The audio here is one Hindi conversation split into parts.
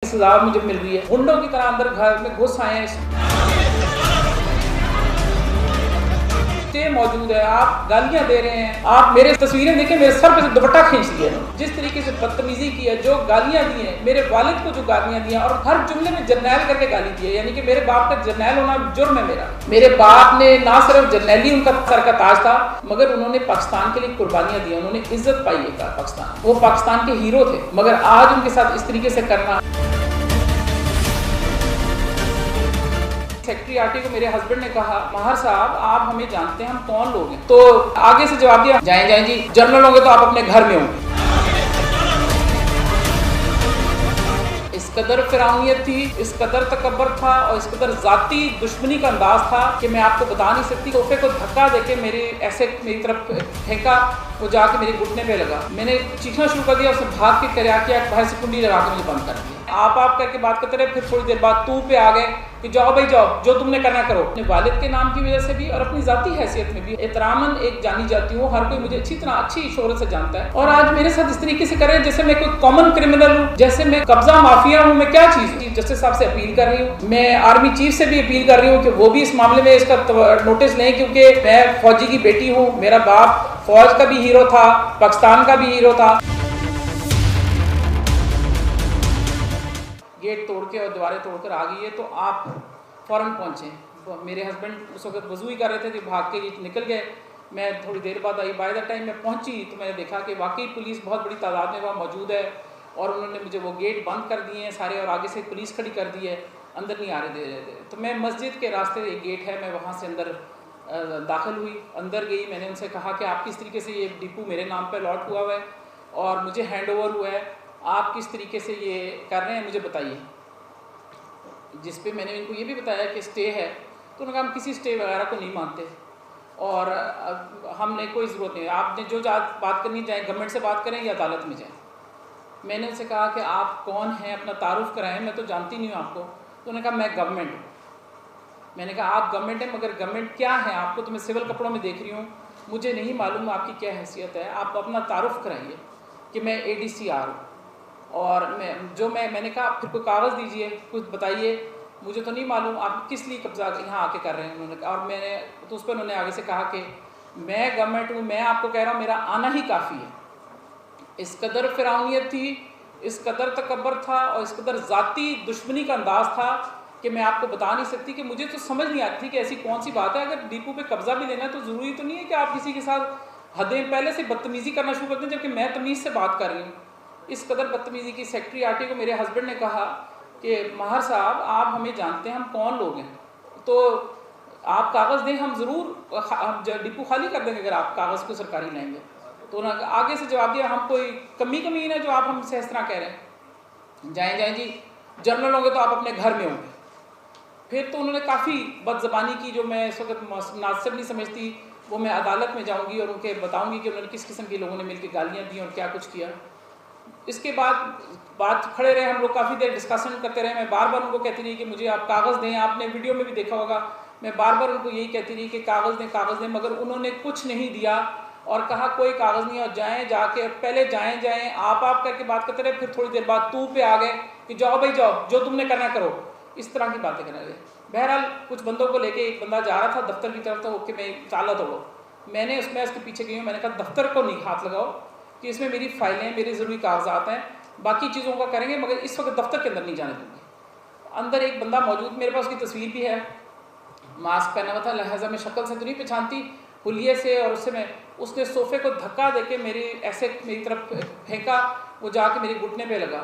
सजा मुझे मिल रही है। गुंडों की तरह अंदर घर में घुस आए हैं, मौजूद है, आप गालियां दे रहे हैं, आप मेरे तस्वीरें देखें, मेरे सर पे से दुपट्टा खींच लिया है, जिस तरीके से बदतमीजी की है, जो गालियां दी हैं, मेरे वालिद को जो गालियां दी हैं, और हर जुमले में जर्नैल करके गाली दी है, यानी कि मेरे बाप का जर्नैल होना जुर्म है मेरा। मेरे बाप ने ना सिर्फ जर्नैली उनका सर का ताज था, मगर उन्होंने पाकिस्तान के लिए कुर्बानियां दी, उन्होंने इज्जत पाई है पाकिस्तान, वो पाकिस्तान के हीरो थे, मगर आज उनके साथ इस तरीके से करना। सेक्रेटरी आरटी को मेरे हस्बैंड ने कहा, महर साहब आप हमें जानते हैं, हम कौन लोग हैं? तो आगे से जवाब दिया, जाएं जी, जर्नल होंगे तो आप अपने घर में होंगे। इस कदर फिरौनियत थी, इस कदर तकब्बर था और इस कदर जाती दुश्मनी का अंदाज था कि मैं आपको बता नहीं सकती। तोहफे को धक्का देके मेरी तरफ फेंका, वो जाके मेरे घुटने पे लगा, मैंने चीखना शुरू कर दिया, उसने भाग के क्या बाहर से कुंडी लगा के मुझे बंद कर दिया। आप करके बात करते रहे, फिर थोड़ी देर बाद तू पे आ गए कि जाओ भाई जाओ, जो तुमने करना करो। अपने वालिद के नाम की वजह से भी और अपनी जाती हैसियत में भी एहतरामन एक जानी जाती हूँ, हर कोई मुझे अच्छी शोहरत से जानता है, और आज मेरे साथ इस तरीके से कर रहे हैं जैसे मैं कोई कॉमन क्रिमिनल हूँ, जैसे मैं कब्जा माफिया हूँ। मैं क्या चीज हूँ? जस्टिस साहब से अपील कर रही हूँ, मैं आर्मी चीफ से भी अपील कर रही हूँ कि वो भी इस मामले में इसका नोटिस लें, क्योंकि मैं फौजी की बेटी हूँ, मेरा बाप फौज का भी हीरो था, पाकिस्तान का भी हीरो था। गेट तोड़ के और दीवारें तोड़कर आ गई है, तो आप फ़ौरन पहुँचें। तो मेरे हस्बैंड उस वक्त वज़ू ही कर रहे थे कि भाग के निकल गए। मैं थोड़ी देर बाद आई, बाय द टाइम मैं पहुँची तो मैंने देखा कि वाकई पुलिस बहुत बड़ी तादाद में वहाँ मौजूद है, और उन्होंने मुझे वो गेट बंद कर दिए हैं सारे, और आगे से पुलिस खड़ी कर दी है, अंदर नहीं आने दे रहे थे। तो मैं मस्जिद के रास्ते एक गेट है, मैं वहाँ से अंदर दाखिल हुई, अंदर गई। मैंने उनसे कहा कि आप किस तरीके से ये डिपो मेरे नाम पर लॉट हुआ है और मुझे हैंड ओवर हुआ है, आप किस तरीके से ये कर रहे हैं मुझे बताइए। जिस पे मैंने इनको ये भी बताया कि स्टे है, तो उन्होंने कहा हम किसी स्टे वगैरह को नहीं मानते और हमने कोई ज़रूरत नहीं है, आपने जो बात करनी चाहे गवर्नमेंट से बात करें या अदालत में जाएं। मैंने उनसे कहा कि आप कौन हैं, अपना तारुफ कराएं, मैं तो जानती नहीं हूँ आपको। तो उन्होंने कहा मैं गवर्नमेंट हूँ। मैंने कहा आप गवर्नमेंट हैं, मगर गवर्नमेंट क्या है? आपको तो मैं सिविल कपड़ों में देख रही हूँ, मुझे नहीं मालूम आपकी क्या हैसियत है, आप अपना तारुफ कराइए कि मैं ADCR हूँ। और मैंने कहा फिर कोई कागज़ दीजिए, कुछ बताइए, मुझे तो नहीं मालूम आप किस लिए कब्जा यहाँ आके कर रहे हैं। उन्होंने और मैंने तो उस पर उन्होंने आगे से कहा कि मैं गवर्नमेंट हूँ, मैं आपको कह रहा हूँ मेरा आना ही काफ़ी है। इस कदर फिरौनियत थी, इस कदर तकब्बर था और इस कदर ज़ाती दुश्मनी का अंदाज था कि मैं आपको बता नहीं सकती, कि मुझे तो समझ नहीं आती थी कि ऐसी कौन सी बात है। अगर डिपो पे कब्जा भी लेना है तो ज़रूरी तो नहीं है कि आप किसी के साथ हदें पहले से बदतमीज़ी करना शुरू कर दें, जबकि मैं तमीज़ से बात कर रही हूँ। इस कदर बदतमीज़ी की। सेक्रेटरी आरटी को मेरे हस्बैंड ने कहा कि महर साहब आप हमें जानते हैं, हम कौन लोग हैं, तो आप कागज़ दें, हम ज़रूर डिपो खाली कर देंगे अगर आप कागज़ को सरकारी लाएंगे। तो उन्होंने आगे से जवाब दिया, हम कोई कमीन है जो आप हमसे इस तरह कह रहे हैं, जाएं जी, जर्नल होंगे तो आप अपने घर में होंगे। फिर तो उन्होंने काफ़ी बदज़बानी की, जो मैं इस वक्त मुनासिब नहीं समझती। वो मैं अदालत में जाऊँगी और उनके बताऊँगी कि उन्होंने किस किस्म के लोगों ने मिलकर गालियाँ दी और क्या कुछ किया। इसके बाद बात खड़े रहे हम लोग, काफ़ी देर डिस्कशन करते रहे। मैं बार बार उनको कहती रही कि मुझे आप कागज़ दें, आपने वीडियो में भी देखा होगा, मैं बार बार उनको यही कहती रही कि कागज़ दें, मगर उन्होंने कुछ नहीं दिया और कहा कोई कागज़ नहीं, और पहले जाएँ आप करके बात करते रहे, फिर थोड़ी देर बाद तू पे आ गए कि जाओ भाई जाओ, जो तुमने करना करो, इस तरह की बातें करने लगे। बहरहाल कुछ बंदों को लेके एक बंदा जा रहा था दफ्तर की तरफ, तो ओके मैं चाला तोड़ो, मैंने उसके पीछे गई हूँ, मैंने कहा दफ्तर को नहीं हाथ लगाओ कि इसमें मेरी फाइलें, मेरे ज़रूरी कागजात हैं, बाकी चीज़ों का करेंगे, मगर इस वक्त दफ्तर के अंदर नहीं जाने दूँगी। अंदर एक बंदा मौजूद, मेरे पास उसकी तस्वीर भी है, मास्क पहना हुआ था, लिहाजा मैं शक्ल से तो नहीं पहचानती, हुलिये से, और उसने सोफ़े को धक्का देके मेरी तरफ फेंका, वो जाके मेरे घुटने पे लगा,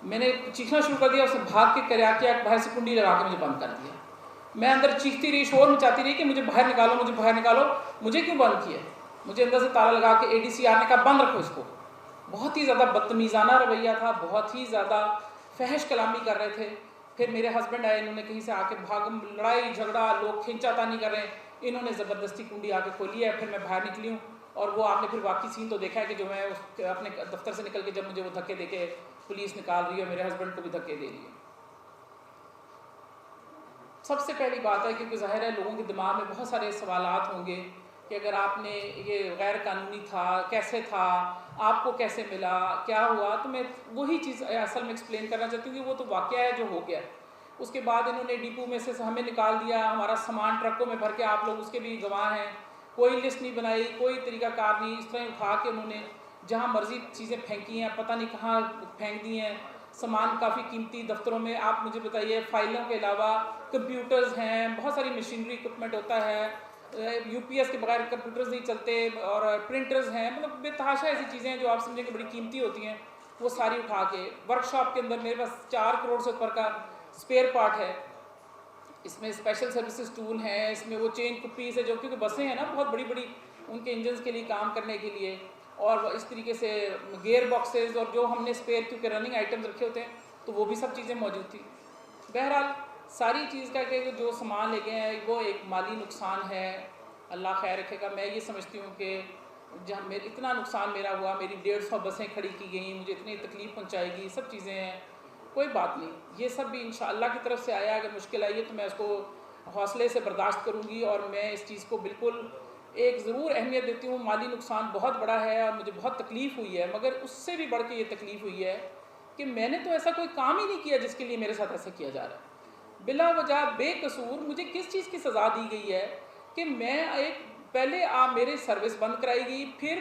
मैंने चीखना शुरू कर दिया, उसने भाग के क्या बाहर से कुंडी लगा के मुझे बंद कर दिया। मैं अंदर चीखती रही, शोर मचाती रही कि मुझे बाहर निकालो, मुझे क्यों बंद किया? मुझे अंदर से ताला लगा के ADCR ने कहा बंद रखो इसको। बहुत ही ज़्यादा बदतमीज़ाना रवैया था, बहुत ही ज़्यादा फहश कलामी कर रहे थे। फिर मेरे हस्बैंड आए, इन्होंने कहीं से आके लड़ाई झगड़ा, लोग खींचातानी कर रहे हैं, इन्होंने ज़बरदस्ती कुंडी आके खोली है। फिर मैं बाहर निकली हूँ और वो आपने फिर बाकी सीन तो देखा है कि जो मैं अपने दफ्तर से निकल के जब मुझे वो धक्के देके पुलिस निकाल रही है, मेरे हस्बैंड को भी धक्के दे रही है। सबसे पहली बात है, क्योंकि ज़ाहिर है लोगों के दिमाग में बहुत सारे सवालात होंगे कि अगर आपने ये गैर कानूनी था, कैसे था, आपको कैसे मिला, क्या हुआ। तो मैं वही चीज़ असल में एक्सप्लेन करना चाहती हूँ कि वो तो वाक़या है जो हो गया। उसके बाद इन्होंने डिपो में से हमें निकाल दिया, हमारा सामान ट्रकों में भर के, आप लोग उसके भी गवाह हैं, कोई लिस्ट नहीं बनाई, कोई तरीकाकार नहीं, इस तरह उठा के उन्होंने जहाँ मर्जी चीज़ें फेंकी हैं, पता नहीं कहाँ फेंक दी हैं। सामान काफ़ी कीमती दफ्तरों में, आप मुझे बताइए, फ़ाइलों के अलावा कंप्यूटर्स हैं, बहुत सारी मशीनरी इक्विपमेंट होता है, यूपीएस के बगैर कंप्यूटर्स नहीं चलते, और प्रिंटर्स हैं, मतलब बेतहाशा ऐसी चीज़ें हैं जो आप समझें कि बड़ी कीमती होती हैं, वो सारी उठा के वर्कशॉप के अंदर मेरे पास 4 करोड़ से ऊपर का स्पेयर पार्ट है। इसमें स्पेशल सर्विसेज टूल हैं, इसमें वो चेन कुप्पीस है, जो क्योंकि बसें हैं ना बहुत बड़ी बड़ी, उनके इंजन के लिए काम करने के लिए, और इस तरीके से गेयर बॉक्सेस, और जो हमने स्पेयर क्योंकि रनिंग आइटम्स रखे होते हैं, तो वो भी सब चीज़ें मौजूद थी। बहरहाल सारी चीज़ का कि जो सामान ले गए हैं वो एक माली नुकसान है, अल्लाह खैर रखेगा। मैं ये समझती हूँ कि जहाँ मेरे इतना नुकसान मेरा हुआ, मेरी 150 बसें खड़ी की गई, मुझे इतनी तकलीफ़ पहुँचाएगी, सब चीज़ें हैं, कोई बात नहीं, ये सब भी इंशाअल्लाह की तरफ से आया। अगर मुश्किल आई है तो मैं उसको हौसले से बर्दाश्त करूँगी, और मैं इस चीज़ को बिल्कुल एक ज़रूर अहमियत देती हूँ। माली नुकसान बहुत बड़ा है और मुझे बहुत तकलीफ़ हुई है, मगर उससे भी बढ़ के ये तकलीफ़ हुई है कि मैंने तो ऐसा कोई काम ही नहीं किया जिसके लिए मेरे साथ ऐसा किया जा रहा है। बिला वजह बेकसूर मुझे किस चीज़ की सज़ा दी गई है कि मैं एक पहले मेरे सर्विस बंद कराई गई, फिर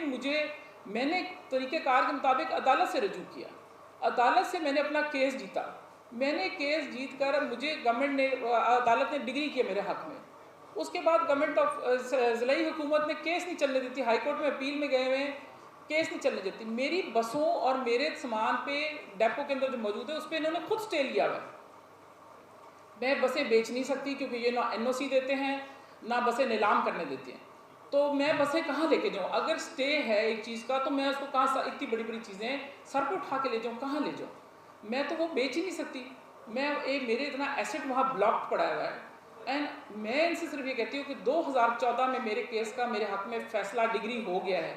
मैंने तरीक़ेकार के मुताबिक अदालत से रजू किया, अदालत से मैंने अपना केस जीता, मैंने केस जीत कर मुझे गवर्नमेंट ने, अदालत ने डिग्री किया मेरे हक़ में। उसके बाद गवर्नमेंट ऑफ ज़िलाई हुकूमत ने केस नहीं चलने देती, हाई कोर्ट में अपील में गए हुए हैं, केस नहीं चलने देती। मेरी बसों और मेरे सामान पे डेपो के अंदर जो मौजूद है उस पर इन्होंने खुद स्टे लिया हुआ है। मैं बसें बेच नहीं सकती क्योंकि ये ना एनओसी देते हैं ना बसें नीलाम करने देते हैं, तो मैं बसें कहाँ लेके जाऊँ? अगर स्टे है एक चीज़ का तो मैं उसको कहाँ, इतनी बड़ी बड़ी चीज़ें सर पर उठा के ले जाऊँ, कहाँ ले जाऊँ? मैं तो वो बेच ही नहीं सकती। मेरे इतना एसेट वहाँ ब्लॉक पड़ा हुआ है। एंड मैं इनसे सिर्फ ये कहती हूँ कि 2014 में मेरे केस का मेरे हक़ में फ़ैसला डिग्री हो गया है।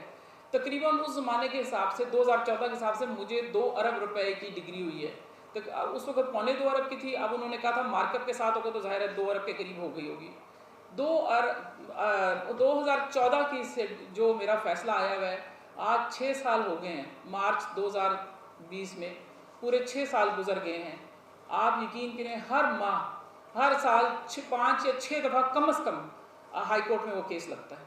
तकरीबन उस ज़माने के हिसाब से 2014 के हिसाब से मुझे 2 अरब रुपए की डिग्री हुई है। तो उस वक्त 2.25 अरब की थी, अब उन्होंने कहा था मार्कअप के साथ होगा तो ज़ाहिर है 2 अरब के करीब हो गई होगी। 2014 की से जो मेरा फ़ैसला आया हुआ है, आज 6 साल हो गए हैं। मार्च 2020 में पूरे 6 साल गुजर गए हैं। आप यकीन करें हर माह, हर साल 5 या 6 दफ़ा कम से कम हाई कोर्ट में वो केस लगता है,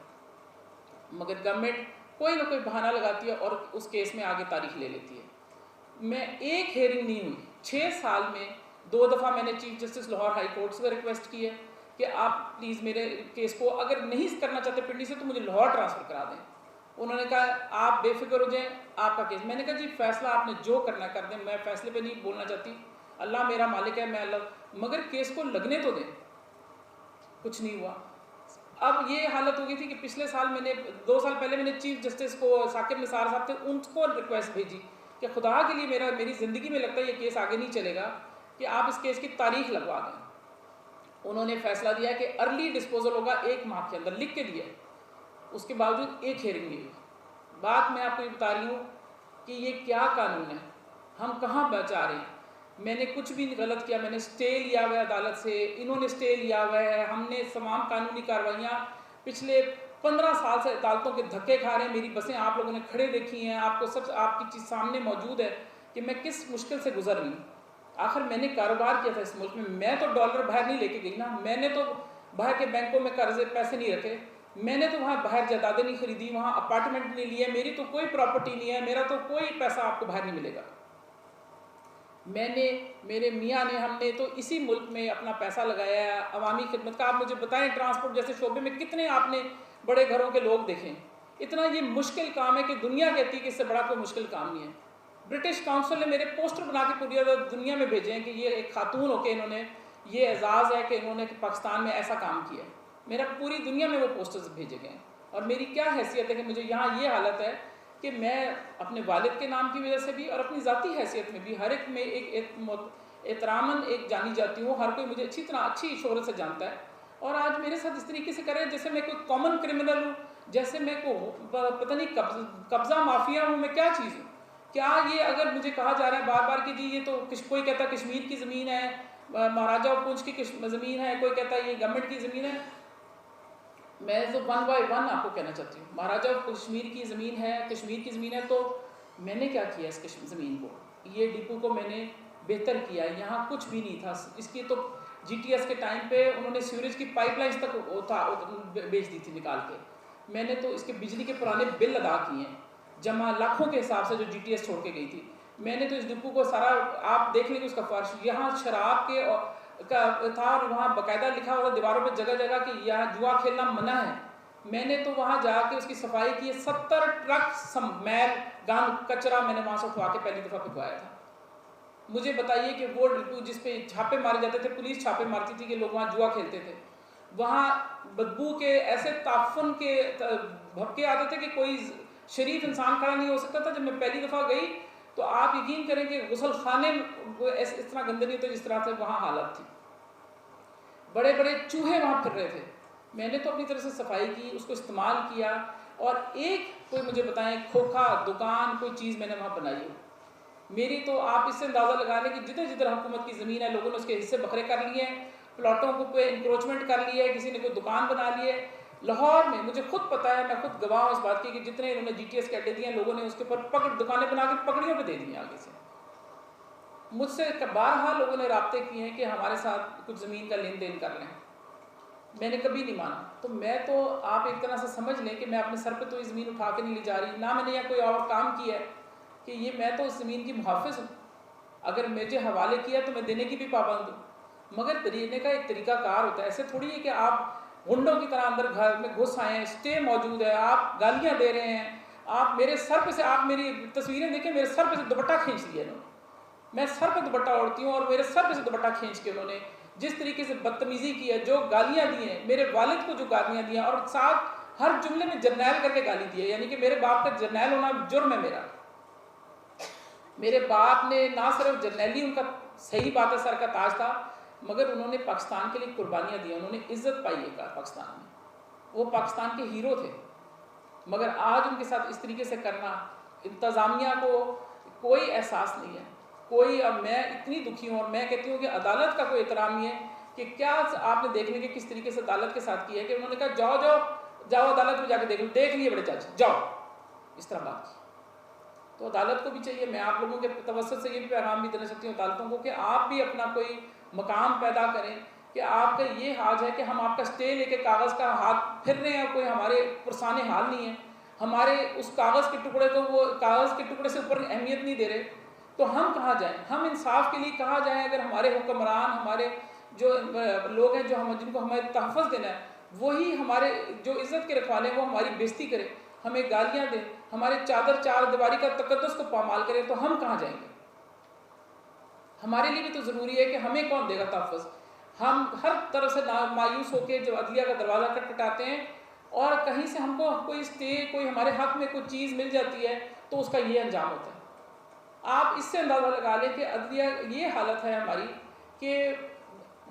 मगर गवर्नमेंट कोई ना कोई बहाना लगाती है और उस केस में आगे तारीख ले लेती है। मैं एक हेयरिंग नहीं हुई 6 साल में। 2 दफ़ा मैंने chief justice Lahore high court से रिक्वेस्ट की है कि आप प्लीज़ मेरे केस को अगर नहीं करना चाहते पिंडी से तो मुझे लाहौर ट्रांसफ़र करा दें। उन्होंने कहा आप बेफिक्र हो जाएं, आपका केस। मैंने कहा जी फ़ैसला आपने जो करना कर दें, मैं फ़ैसले पे नहीं बोलना चाहती, अल्लाह मेरा मालिक है, मैं अल्लाह, मगर केस को लगने तो दें। कुछ नहीं हुआ। अब ये हालत हो गई थी कि पिछले साल मैंने 2 साल पहले मैंने चीफ जस्टिस को, साकिब निसार साहब थे, उनको रिक्वेस्ट भेजी कि खुदा के लिए मेरी ज़िंदगी में लगता है ये केस आगे नहीं चलेगा, कि आप इस केस की तारीख लगवा दें। उन्होंने फ़ैसला दिया कि अर्ली डिस्पोजल होगा 1 माह के अंदर, लिख के दिया। उसके बावजूद एक हेयरिंग नहीं हुई। बात मैं आपको ये बता रही हूँ कि ये क्या कानून है, हम कहाँ बचा रहे हैं। मैंने कुछ भी गलत किया, मैंने स्टे लिया हुआ है अदालत से, इन्होंने स्टे लिया हुआ है, हमने तमाम कानूनी कार्रवाइयाँ पिछले 15 साल से अदालतों के धक्के खा रहे हैं। मेरी बसें आप लोगों ने खड़े देखी हैं, आपको सब आपकी चीज़ सामने मौजूद है कि मैं किस मुश्किल से गुजर रही हूँ। आखिर मैंने कारोबार किया था इस मुल्क में, मैं तो डॉलर बाहर नहीं लेके गई ना, मैंने तो बाहर के बैंकों में कर्जे पैसे नहीं रखे, मैंने तो वहाँ बाहर जायदादें नहीं खरीदी, वहाँ अपार्टमेंट नहीं लिए, मेरी तो कोई प्रॉपर्टी नहीं है, मेरा तो कोई पैसा आपको बाहर नहीं मिलेगा। मेरे मियाँ ने, हमने तो इसी मुल्क में अपना पैसा लगाया है अवामी खिदमत का। आप मुझे बताएं ट्रांसपोर्ट जैसे शोबे में कितने आपने बड़े घरों के लोग देखें। इतना ये मुश्किल काम है कि दुनिया कहती है कि इससे बड़ा कोई मुश्किल काम नहीं है। ब्रिटिश काउंसिल ने मेरे पोस्टर बना के पूरी दुनिया में भेजे हैं कि ये एक खातून होकर इन्होंने, ये एजाज़ है कि इन्होंने पाकिस्तान में ऐसा काम किया। मेरा पूरी दुनिया में वो पोस्टर्स भेजे गए हैं। और मेरी क्या हैसियत है कि मुझे यहाँ ये हालत है कि मैं अपने वालिद के नाम की वजह से भी और अपनी ज़ाती हैसियत में भी हर एक में एहतरामन एक जानी जाती हूँ। हर कोई मुझे अच्छी शोहरत से जानता है। और आज मेरे साथ इस तरीके से करें जैसे मैं कोई कॉमन क्रिमिनल हूँ, जैसे मैं को पता नहीं कब्ज़ा माफिया हूँ, मैं क्या चीज़ हूँ। क्या ये अगर मुझे कहा जा रहा है बार बार कि जी ये तो कोई कहता है कश्मीर की ज़मीन है, महाराजा पुंछ की ज़मीन है, कोई कहता है ये गवर्नमेंट की ज़मीन है। मैं तो वन बाय वन आपको कहना चाहती हूँ। महाराजा कश्मीर की ज़मीन है, कश्मीर की ज़मीन है, तो मैंने क्या किया इस ज़मीन को, ये डिपो को मैंने बेहतर किया। यहाँ कुछ भी नहीं था इसकी, तो GTS के टाइम पे उन्होंने सीवरेज की पाइपलाइंस तक बेच दी थी निकाल के। मैंने तो इसके बिजली के पुराने बिल अदा किए हैं, जमा लाखों के हिसाब से जो GTS छोड़ के गई थी। मैंने तो इस डिपो को सारा, आप देख लेंगे उसका फर्श, यहाँ शराब के का था और वहाँ बाकायदा लिखा हुआ दीवारों पे जगह जगह कि यहाँ जुआ खेलना मना है। मैंने तो वहाँ जाके उसकी सफाई की, 70 ट्रक मैल गंद कचरा मैंने वहाँ से उठवा के पहली दफ़ा पिटवाया था। मुझे बताइए कि वो डिपो जिस पे छापे मारे जाते थे, पुलिस छापे मारती थी कि लोग वहाँ जुआ खेलते थे, वहाँ बदबू के ऐसे ताफन के भपके आते थे कि कोई शरीफ इंसान खड़ा नहीं हो सकता था। जब मैं पहली दफ़ा गई तो आप यकीन करें कि गुसल खाने इस तरह गंदे नहीं होते जिस तरह से वहाँ हालत थी। बड़े बड़े चूहे वहाँ फिर रहे थे। मैंने तो अपनी तरफ से सफाई की, उसको इस्तेमाल किया, और एक कोई मुझे बताएं खोखा दुकान कोई चीज़ मैंने वहाँ बनाई हो मेरी, तो आप इससे अंदाज़ा लगा लें कि जिधर जिधर हुकूमत की ज़मीन है लोगों ने उसके हिस्से बखरे कर लिए हैं, प्लॉटों को पे इंक्रोचमेंट कर लिया है, किसी ने कोई दुकान बना ली है। लाहौर में मुझे खुद पता है, मैं खुद गवाह हूँ इस बात की कि जितने इन्होंने GTS के अड्डे दिए हैं, लोगों ने उसके ऊपर दुकानें बना के पकड़ियों पे दे दी हैं आगे से। मुझसे बारहा लोगों ने राब्ते किए हैं कि हमारे साथ कुछ ज़मीन का लेन देन कर लें, मैंने कभी नहीं माना। तो मैं तो आप एक तरह से समझ लें कि मैं अपने सर पे तो ये ज़मीन उठा के नहीं ले जा रही, ना मैंने यहाँ कोई और काम किया है कि ये मैं तो उस ज़मीन की मुहाफ़िज़ हूँ। अगर मुझे हवाले किया तो मैं देने की भी पाबंद हूँ, मगर देने का एक तरीक़ाकार होता है। ऐसे थोड़ी है कि आप गुंडों की तरह अंदर घर में घुस आए हैं, स्टे मौजूद है, आप गालियाँ दे रहे हैं, आप मेरे सर पे से, आप मेरी तस्वीरें देखें, मेरे सर पे से दुपट्टा खींच लिया इन्होंने। मैं सर पे दुपट्टा ओढ़ती हूँ और मेरे सर पे से दुपट्टा खींच के उन्होंने जिस तरीके से बदतमीज़ी की है, जो गालियाँ दी हैं, मेरे वालिद को जो गालियाँ दी हैं, और साथ हर जुमले में जर्नैल करके गाली दी है, यानी कि मेरे बाप का जर्नैल होना जुर्म है मेरा। मेरे बाप ने ना सिर्फ जर्नैली, उनका सही बात है, सर का ताज था, मगर उन्होंने पाकिस्तान के लिए कुर्बानियाँ दी, उन्होंने इज्जत पाई है पाकिस्तान में, वो पाकिस्तान के हीरो थे। मगर आज उनके साथ इस तरीके से करना, इंतज़ामिया को कोई एहसास नहीं है, कोई। अब मैं इतनी दुखी हूँ, और मैं कहती हूँ कि अदालत का कोई एहतराम नहीं है कि क्या आपने देखने के किस तरीके से अदालत के साथ किया है कि उन्होंने कहा जाओ जाओ जाओ अदालत में जाके देख लिए बड़े जज, जाओ, इस तरह बात की। तो अदालत को भी चाहिए, मैं आप लोगों के तवज्जुह से ये भी पैगाम भी देना चाहती हूँ अदालतों को कि आप भी अपना कोई मकाम पैदा करें कि आपका ये हाज है कि हम आपका स्टे लेके कागज़ का हाथ फिर रहे हैं, कोई हमारे पुरसाने हाल नहीं है, हमारे उस कागज़ के टुकड़े को, वो कागज़ के टुकड़े से ऊपर अहमियत नहीं दे रहे, तो हम कहाँ जाएं, हम इंसाफ के लिए कहाँ जाएं अगर हमारे हुक्मरान, हमारे जो लोग हैं, जो हम जिनको हमें तहफ़्फ़ुज़ देना है, वही हमारे जो इज़्ज़त के रखवाले हैं वो हमारी बेइज्जती करें, हमें गालियाँ दें, हमारे चार दीवारी का तकद्दुस को पामाल करें, तो हम कहाँ जाएंगे। हमारे लिए भी तो ज़रूरी है कि हमें कौन देगा तहफ़्फ़ुज़। हम हर तरफ से मायूस होकर जब अदलिया का दरवाज़ा खटखटाते हैं और कहीं से हमको कोई स्टे, कोई हमारे हक़ में कोई चीज़ मिल जाती है, तो उसका ये अंजाम होता है। आप इससे अंदाज़ा लगा लें कि अदलिया ये हालत है हमारी कि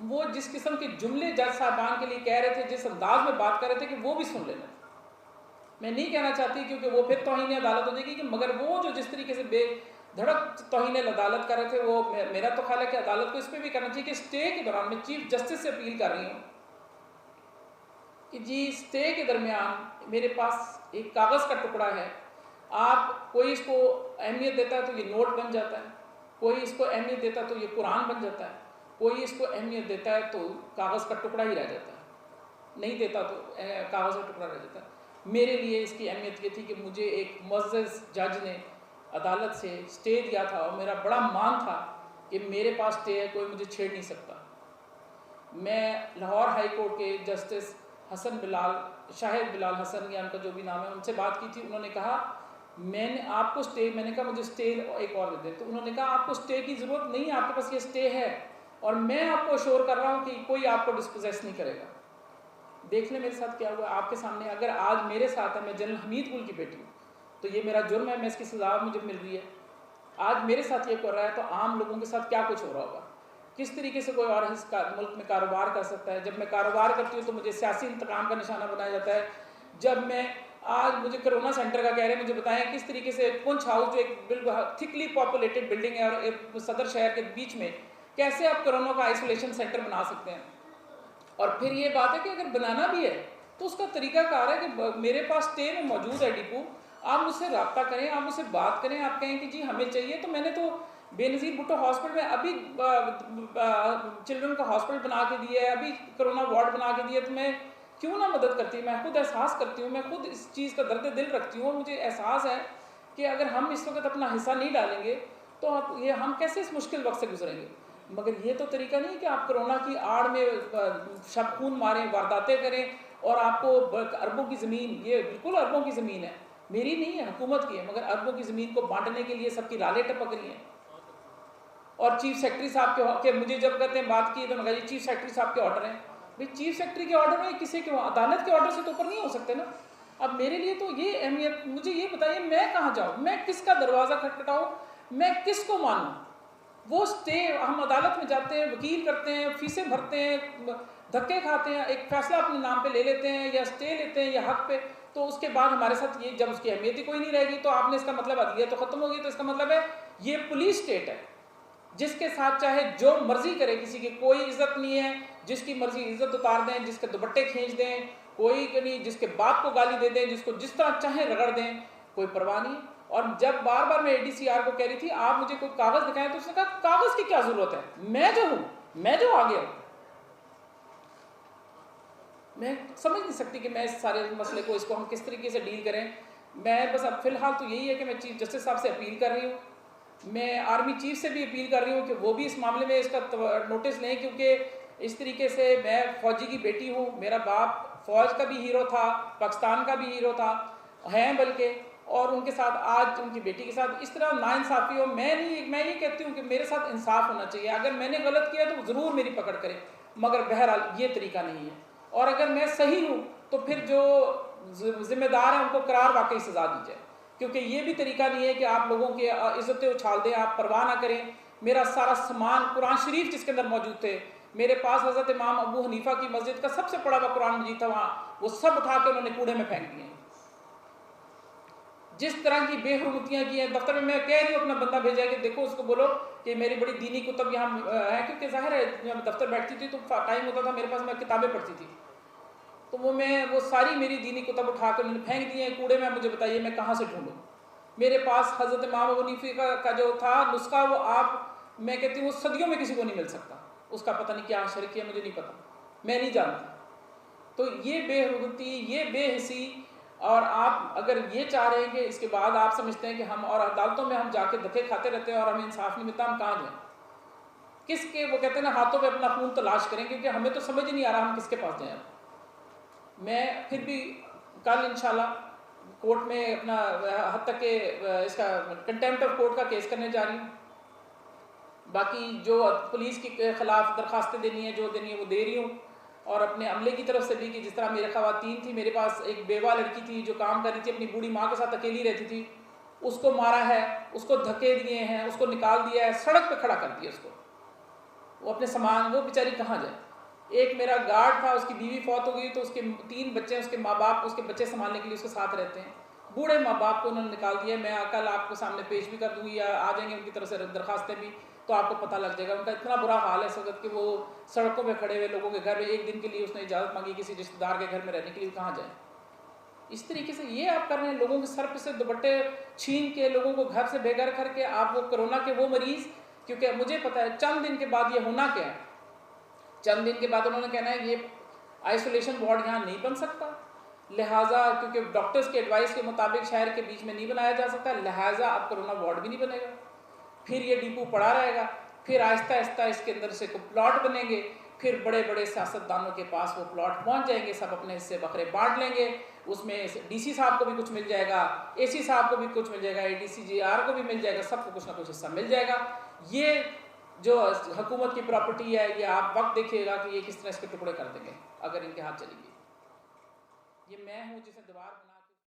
वो जिस किस्म के जुमले जज साहबान के लिए कह रहे थे, जिस अंदाज में बात कर रहे थे, कि वो भी सुन लेना। मैं नहीं कहना चाहती क्योंकि वो फिर तौहीन अदालत हो जाएगी, कि मगर वो जो जिस तरीके से बेधड़क तौहीन अदालत कर रहे थे, वो मेरा तो ख्याल है कि अदालत को इस पर भी करना चाहिए कि स्टे के दौरान, मैं चीफ जस्टिस से अपील कर रही हूँ कि जी स्टे के दरमियान मेरे पास एक कागज़ का टुकड़ा है, आप कोई इसको अहमियत देता है तो ये नोट बन जाता है, कोई इसको अहमियत देता है तो ये कुरान बन जाता है, कोई इसको अहमियत देता है तो कागज़ का टुकड़ा ही रह जाता है, नहीं देता तो कागज़ का टुकड़ा रह जाता है। मेरे लिए इसकी अहमियत ये थी कि मुझे एक मुअज़्ज़ज़ जज ने अदालत से स्टे दिया था, और मेरा बड़ा मान था कि मेरे पास स्टे है, कोई मुझे छेड़ नहीं सकता। मैं लाहौर हाई कोर्ट के जस्टिस हसन बिलाल, शाहिद बिलाल हसन या उनका जो भी नाम है, उनसे बात की थी। उन्होंने कहा मैंने आपको स्टे, मैंने कहा मुझे स्टे एक और दे दे, तो उन्होंने कहा आपको स्टे की ज़रूरत नहीं है, आपके पास ये स्टे है, और मैं आपको अश्योर कर रहा हूँ कि कोई आपको डिस्पोजेस नहीं करेगा। देख लें मेरे साथ क्या हुआ आपके सामने। अगर आज मेरे साथ है, मैं जनरल हमीद गुल की बेटी हूँ, तो ये मेरा जुर्म है, मैं इसकी सज़ा मुझे मिल रही है। आज मेरे साथ ये कर रहा है, तो आम लोगों के साथ क्या कुछ हो रहा होगा, किस तरीके से कोई और इस मुल्क में कारोबार कर सकता है। जब मैं कारोबार करती हूँ तो मुझे सियासी इंतकाम का निशाना बनाया जाता है। जब मैं आज मुझे कोरोना सेंटर का कह रहे हैं, मुझे बताएं किस तरीके से पुंछ हाउस जो एक बिल्कुल थिकली पॉपुलेटेड बिल्डिंग है और एक सदर शहर के बीच में, कैसे आप कोरोना का आइसोलेशन सेंटर बना सकते हैं। और फिर ये बात है कि अगर बनाना भी है तो उसका तरीकाकार है कि मेरे पास स्टे में मौजूद है डिपो, आप मुझसे रब्ता करें, आप मुझसे बात करें, आप कहें कि जी हमें चाहिए। तो मैंने तो बेनज़ीर भुट्टो हॉस्पिटल में अभी चिल्ड्रन का हॉस्पिटल बना के दिया है, अभी कोरोना वार्ड बना के दिया, तो मैं क्यों ना मदद करती। मैं खुद एहसास करती हूँ, मैं खुद इस चीज़ का दर्द दिल रखती हूँ, और मुझे एहसास है कि अगर हम इस वक्त अपना हिस्सा नहीं डालेंगे तो ये हम कैसे इस मुश्किल वक्त से गुजरेंगे। मगर ये तो तरीका नहीं कि आप कोरोना की आड़ में शब खून मारें, वारदातें करें, और आपको अरबों की ज़मीन, ये बिल्कुल अरबों की ज़मीन है, मेरी नहीं है, हुकूमत की है, मगर अरबों की ज़मीन को बांटने के लिए सबकी लालें टपक रही हैं। और चीफ सेक्रेटरी साहब के मुझे जब कहते हैं बात की तो मैं कहा चीफ सेक्रेटरी साहब के ऑर्डर हैं। भाई चीफ सेक्रेटरी के ऑर्डर में किसी के अदालत के ऑर्डर से तो ऊपर नहीं हो सकते ना। अब मेरे लिए तो ये अहमियत, मुझे ये बताइए मैं कहाँ जाऊँ, मैं किसका दरवाज़ा खटखटाऊँ, मैं किसको मानूँ। वो स्टे, हम अदालत में जाते हैं, वकील करते हैं, फीसें भरते हैं, धक्के खाते हैं, एक फैसला अपने नाम पे ले लेते हैं या स्टे लेते हैं या हक पे, तो उसके बाद हमारे साथ ये, जब उसकी अहमियत ही कोई नहीं रहेगी तो आपने इसका मतलब अदलिया तो ख़त्म होगी। तो इसका मतलब है ये पुलिस स्टेट है जिसके साथ चाहे जो मर्जी करे, किसी की कोई इज्जत नहीं है, जिसकी मर्जी इज्जत उतार दें, जिसके दुपट्टे खींच दें, कोई नहीं, जिसके बाप को गाली दे दें, जिसको जिस तरह चाहे रगड़ दें, कोई परवाह नहीं। और जब बार बार मैं एडीसीआर को कह रही थी आप मुझे कोई कागज दिखाएं, तो उसने कहा कागज की क्या जरूरत है, मैं जो हूं, मैं जो आ गया हूं। मैं समझ नहीं सकती कि मैं इस सारे मसले को, इसको हम किस तरीके से डील करें। मैं बस अब फिलहाल तो यही है कि मैं चीफ जस्टिस साहब से अपील कर रही हूँ, मैं आर्मी चीफ से भी अपील कर रही हूँ कि वो भी इस मामले में इसका नोटिस लें, क्योंकि इस तरीके से मैं फौजी की बेटी हूँ, मेरा बाप फौज का भी हीरो था, पाकिस्तान का भी हीरो था, हैं बल्कि, और उनके साथ आज उनकी बेटी के साथ इस तरह नाइंसाफ़ी हो। मैं ये कहती हूँ कि मेरे साथ इंसाफ होना चाहिए। अगर मैंने गलत किया तो ज़रूर मेरी पकड़ करें, मगर बहरहाल ये तरीका नहीं है। और अगर मैं सही हूँ तो फिर जो जिम्मेदार हैं उनको करार वाकई सज़ा दी जाए, क्योंकि ये भी तरीका नहीं है कि आप लोगों की इज़्ज़तें उछाल दें, आप परवाह ना करें। मेरा सारा सामान, कुरान शरीफ जिसके अंदर मौजूद थे, मेरे पास हज़रत इमाम अबू हनीफा की मस्जिद का सबसे पड़ा हुआ कुरान मजीद था, वहाँ वो सब उठा के उन्होंने कूड़े में फेंक दिए। जिस तरह की बेहरमतियाँ की हैं, दफ्तर में मैं कह रही हूँ अपना बंदा भेजा कि देखो उसको बोलो कि मेरी बड़ी दीनी कुतब यहाँ है, क्योंकि ज़ाहिर है जब दफ्तर बैठती थी तो टाइम होता था मेरे पास, मैं किताबें पढ़ती थी, तो वो सारी मेरी दीनी कुतब उठा कर उन्होंने फेंक दिए हैं कूड़े में। मुझे बताइए मैं कहाँ से ढूंढूँ। मेरे पास हज़रत इमाम अबू हनीफा का जो था नुस्खा, वो मैं कहती हूँ सदियों में किसी को नहीं मिल सकता, उसका पता नहीं क्या शरीक है, मुझे नहीं पता, मैं नहीं जानती। तो ये बेहरमती, ये बेहिसी, और आप अगर ये चाह रहे हैं कि इसके बाद आप समझते हैं कि हम और अदालतों में हम जाके धक्के खाते रहते हैं और हमें इंसाफ नहीं मिलता, हम कहाँ जाएँ, किसके, वो कहते हैं ना हाथों पे अपना खून तलाश करें, क्योंकि हमें तो समझ ही नहीं आ रहा हम किसके पास जाएँ। मैं फिर भी कल इंशाल्लाह कोर्ट में अपना हद तक के इसका कंटेम्प्ट ऑफ कोर्ट का केस करने जा रही हूँ। बाकी जो पुलिस के ख़िलाफ़ दरख्वास्तें देनी है, जो देनी है वो दे रही हूँ, और अपने अमले की तरफ से भी कि जिस तरह मेरे ख़वातीन थी, मेरे पास एक बेवा लड़की थी जो काम कर रही थी, अपनी बूढ़ी माँ के साथ अकेली रहती थी, उसको मारा है, उसको धक्के दिए हैं, उसको निकाल दिया है, सड़क पे खड़ा कर दिया उसको, वो अपने सामान, वो बेचारी कहाँ जाए। एक मेरा गार्ड था, उसकी बीवी फौत हो गई, तो उसके 3 बच्चे, उसके माँ बाप उसके बच्चे संभालने के लिए उसके साथ रहते हैं, बूढ़े माँ बाप को उन्होंने निकाल दिया। मैं कल आपको सामने पेश भी कर दूँगी, या आ जाएंगे उनकी तरफ से दरखास्तें भी, तो आपको पता लग जाएगा। उनका इतना बुरा हाल है इस वक्त कि वो सड़कों पे खड़े हुए लोगों के घर में, एक दिन के लिए उसने इजाज़त मांगी किसी रिश्तेदार के घर में रहने के लिए, कहाँ जाए। इस तरीके से ये आप कर रहे हैं, लोगों के सर पे से दुपट्टे छीन के, लोगों को घर से बेघर करके, आप वो कोरोना के वो मरीज़, क्योंकि मुझे पता है चंद दिन के बाद ये होना क्या है, चंद दिन के बाद उन्होंने कहना है ये आइसोलेशन वार्ड यहाँ नहीं बन सकता, लिहाजा क्योंकि डॉक्टर्स के एडवाइस के मुताबिक शहर के बीच में नहीं बनाया जा सकता, लिहाजा अब कोरोना वार्ड भी नहीं बनेगा। फिर ये डिपो पड़ा रहेगा, फिर आहिस्ता आहिस्ता इसके अंदर से प्लॉट बनेंगे, फिर बड़े बड़े सियासतदानों के पास वो प्लॉट पहुंच जाएंगे, सब अपने हिस्से बकरे बांट लेंगे, उसमें डीसी साहब को भी कुछ मिल जाएगा, एसी साहब को भी कुछ मिल जाएगा, एडीसीजीआर को भी मिल जाएगा, सबको कुछ ना कुछ हिस्सा मिल जाएगा। ये जो हुकूमत की प्रॉपर्टी है, ये आप वक्त देखिएगा कि ये किस तरह इसके टुकड़े कर देंगे अगर इनके हाथ चलेगी। ये मैं हूँ जिसे दीवार बना